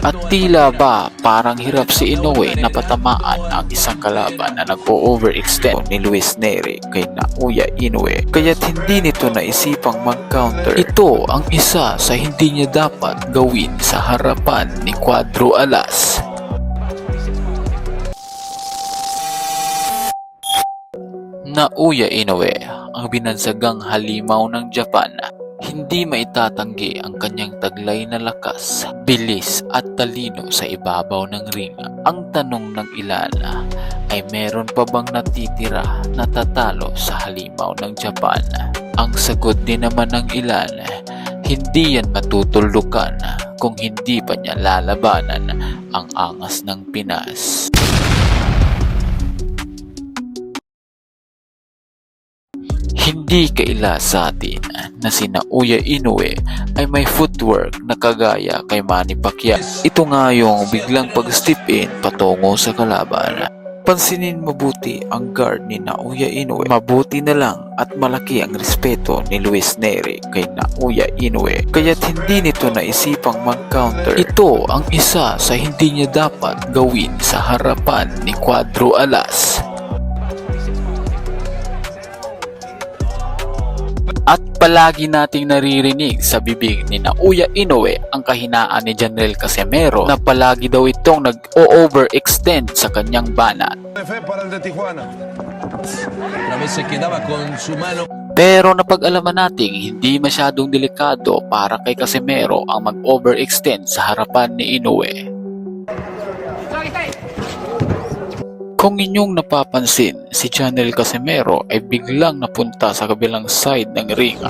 At tila ba parang hirap si Inoue na patamaan ang isang kalaban na nag-overextend ni Luis Neri kay Naoya Inoue, kaya't hindi nito naisipang mag-counter. Ito ang isa sa hindi niya dapat gawin sa harapan ni Cuadro Alas. Naoya Inoue, ang binansagang halimaw ng Japan, hindi maitatanggi ang kanyang taglay na lakas, bilis at talino sa ibabaw ng ring. Ang tanong ng ilan ay meron pa bang natitira na tatalo sa halimaw ng Japan? Ang sagot din naman ng ilan, hindi yan matutulukan kung hindi pa niya lalabanan ang angas ng Pinas. Hindi kaila sa atin na si Naoya Inoue ay may footwork na kagaya kay Manny Pacquiao. Ito nga yung biglang pag-step in patungo sa kalaban. Pansinin mabuti ang guard ni Naoya Inoue. Mabuti na lang at malaki ang respeto ni Luis Neri kay Naoya Inoue, kaya't hindi nito naisipang mag-counter. Ito ang isa sa hindi niya dapat gawin sa harapan ni Cuadro Alas. At palagi nating naririnig sa bibig ni Naoya Inoue ang kahinaan ni Janel Casimero na palagi daw itong nag-overextend sa kanyang banat. Pero napag-alaman nating hindi masyadong delikado para kay Casimero ang mag-overextend sa harapan ni Inoue. Kung inyong napapansin, si Janel Casimero ay biglang napunta sa kabilang side ng ring.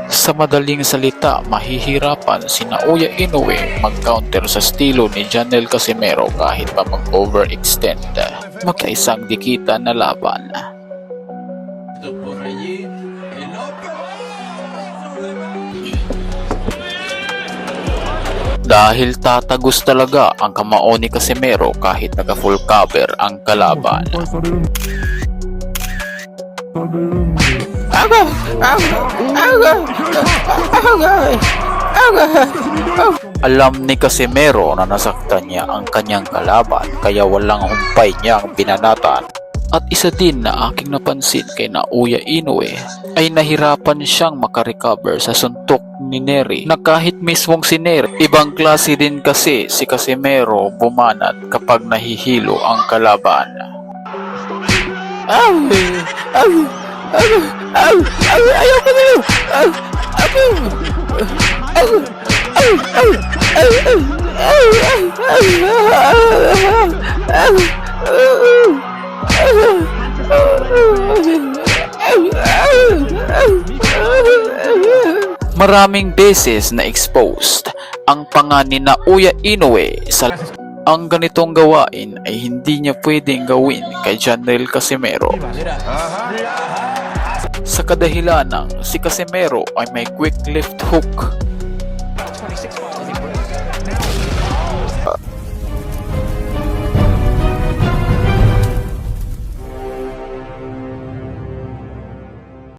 Sa madaling salita, mahihirapan si Naoya Inoue mag-counter sa estilo ni Janel Casimero kahit pa mag-overextend. Magkaisang dikitan na laban. Dahil tatagos talaga ang kamao ni Casimero kahit naka-full cover ang kalaban. Alam ni Casimero na nasaktan niya ang kanyang kalaban kaya walang humpay niyang binanatan. At isa din na aking napansin kay Naoya Inoue ay nahirapan siyang makarecover sa suntok ni Neri na kahit mismong si Neri. Ibang klase din kasi si Casimero bumanat kapag nahihilo ang kalaban. Ayaw ko na Maraming beses na exposed ang panga ni Naoya Inoue sa ang ganitong gawain ay hindi niya pwedeng gawin kay Janel Casimero. Sa kadahilanang si Casimero ay may quick left hook